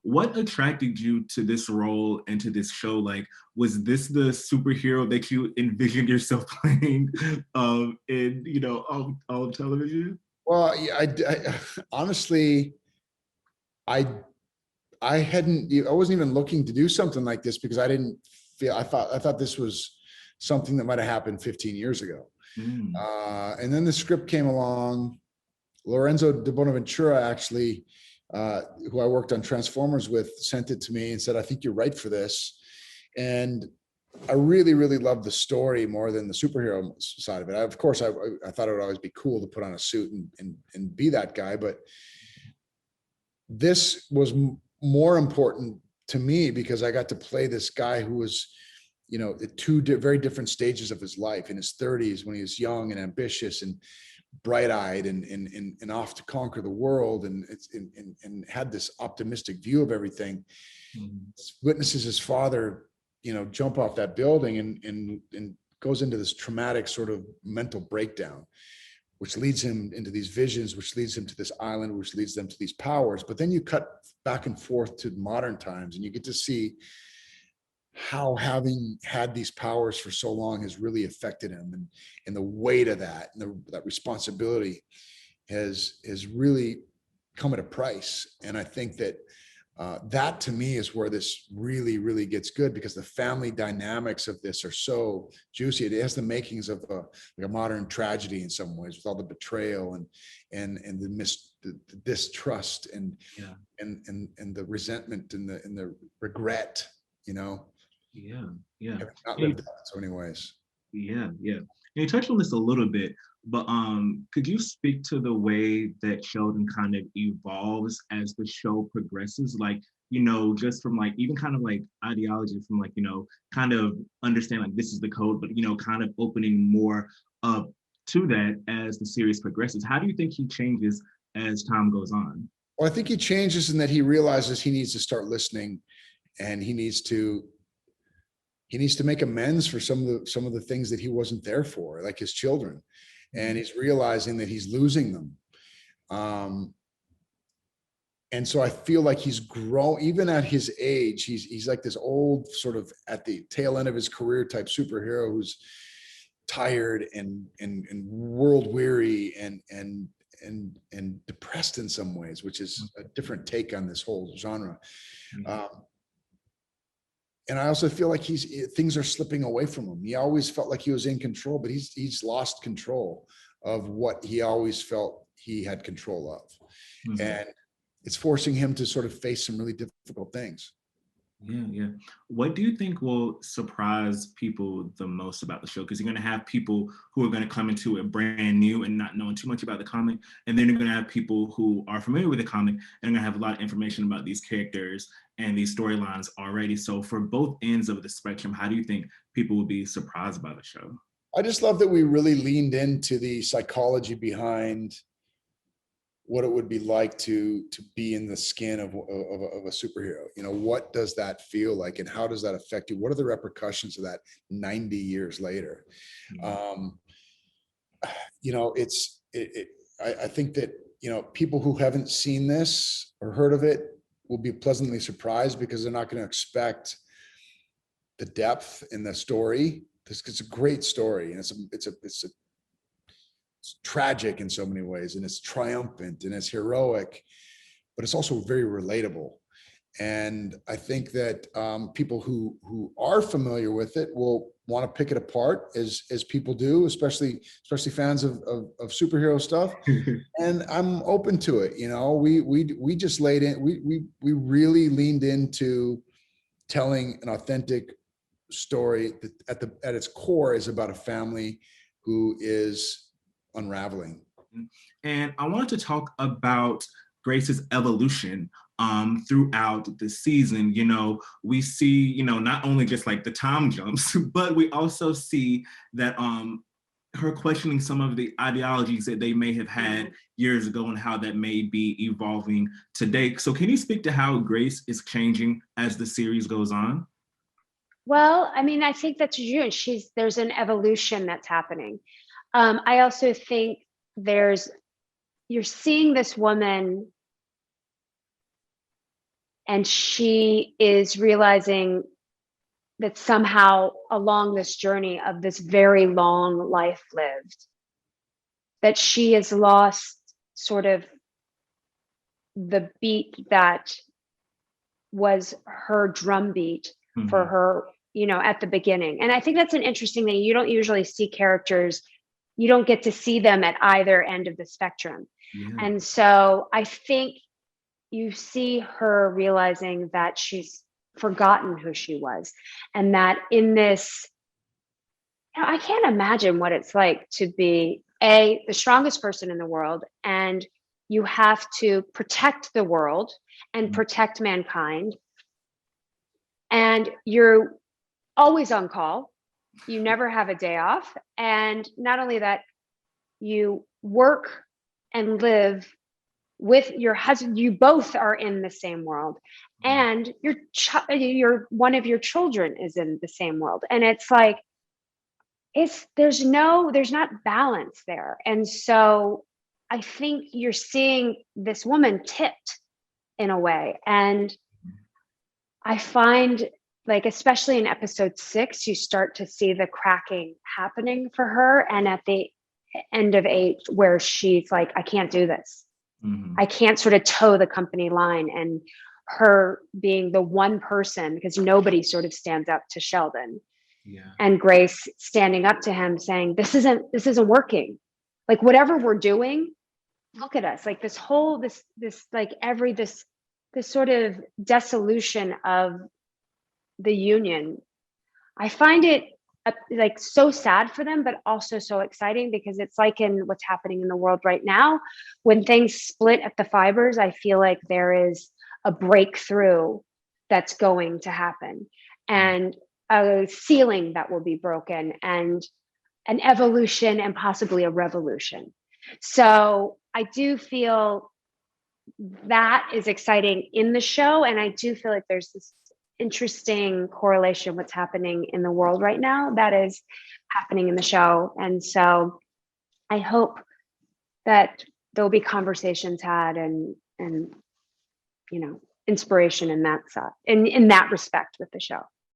what attracted you to this role and to this show? Like, was this the superhero that you envisioned yourself playing in, all of television? Well, yeah, honestly, I I wasn't even looking to do something like this because I thought this was something that might have happened 15 years ago. Mm. And then the script came along. Lorenzo de Bonaventura, actually, who I worked on Transformers with, sent it to me and said, I think you're right for this. And I really, really loved the story more than the superhero side of it. Of course, I thought it would always be cool to put on a suit and be that guy, but this was more important to me because I got to play this guy who was, at two very different stages of his life. In his 30s, when he was young and ambitious and bright-eyed and off to conquer the world, and had this optimistic view of everything. Mm-hmm. Witnesses his father, jump off that building and goes into this traumatic sort of mental breakdown, which leads him into these visions, which leads him to this island, which leads them to these powers. But then you cut back and forth to modern times, and you get to see how having had these powers for so long has really affected him, and the weight of that and that responsibility has really come at a price. And I think that that to me is where this really, really gets good, because the family dynamics of this are so juicy. It has the makings of a modern tragedy in some ways, with all the betrayal and the distrust and the resentment and the regret, Yeah. Not lived out in so many ways. Yeah. And you touched on this a little bit, but could you speak to the way that Sheldon kind of evolves as the show progresses? Like, just from like even kind of like ideology, from like, kind of understand like this is the code, but kind of opening more up to that as the series progresses. How do you think he changes as time goes on? Well, I think he changes in that he realizes he needs to start listening, and he needs to make amends for some of the things that he wasn't there for, like his children, and he's realizing that he's losing them. And so I feel like he's grown, even at his age. He's like this old, sort of at the tail end of his career type superhero who's tired and world weary and depressed in some ways, which is a different take on this whole genre. And I also feel like things are slipping away from him. He always felt like he was in control, but he's lost control of what he always felt he had control of. Mm-hmm. And it's forcing him to sort of face some really difficult things. Yeah. What do you think will surprise people the most about the show? Because you're going to have people who are going to come into it brand new and not knowing too much about the comic. And then you're going to have people who are familiar with the comic and are going to have a lot of information about these characters and these storylines already. So for both ends of the spectrum, how do you think people will be surprised by the show? I just love that we really leaned into the psychology behind what it would be like to be in the skin of a superhero. What does that feel like, and how does that affect you? What are the repercussions of that 90 years later? Mm-hmm. I think that, people who haven't seen this or heard of it will be pleasantly surprised, because they're not going to expect the depth in the story. It's a great story, and it's tragic in so many ways, and it's triumphant and it's heroic, but it's also very relatable. And I think that people who are familiar with it will want to pick it apart, as people do, especially fans of superhero stuff. And I'm open to it. We just laid in. We really leaned into telling an authentic story that at its core is about a family who is unraveling. And I wanted to talk about Grace's evolution throughout the season. We see, not only just like the time jumps, but we also see that her questioning some of the ideologies that they may have had years ago and how that may be evolving today. So can you speak to how Grace is changing as the series goes on? Well, I mean, I think that's true. There's an evolution that's happening. I also think you're seeing this woman And she is realizing that somehow along this journey of this very long life lived, that she has lost sort of the beat that was her drum beat for her, at the beginning. And I think that's an interesting thing. You don't usually see characters, you don't get to see them at either end of the spectrum. Yeah. And so I think you see her realizing that she's forgotten who she was, and that in this, I can't imagine what it's like to be the strongest person in the world, and you have to protect the world and protect mankind, and you're always on call, you never have a day off, and not only that, you work and live with your husband, you both are in the same world, and your one of your children is in the same world, and it's like there's not balance there. And so I think you're seeing this woman tipped in a way, and I find, like, especially in episode 6, you start to see the cracking happening for her, and at the end of 8, where she's like, I can't do this. I can't sort of toe the company line, and her being the one person, because nobody sort of stands up to Sheldon, and Grace standing up to him saying, this isn't working. Like, whatever we're doing, look at us. Like this whole, this sort of dissolution of the union. I find it like so sad for them, but also so exciting, because it's like in what's happening in the world right now, when things split at the fibers, I feel like there is a breakthrough that's going to happen, and a ceiling that will be broken, and an evolution, and possibly a revolution. So I do feel that is exciting in the show, and I do feel like there's this interesting correlation what's happening in the world right now that is happening in the show. And so I hope that there'll be conversations had, and inspiration in that side, in that respect with the show.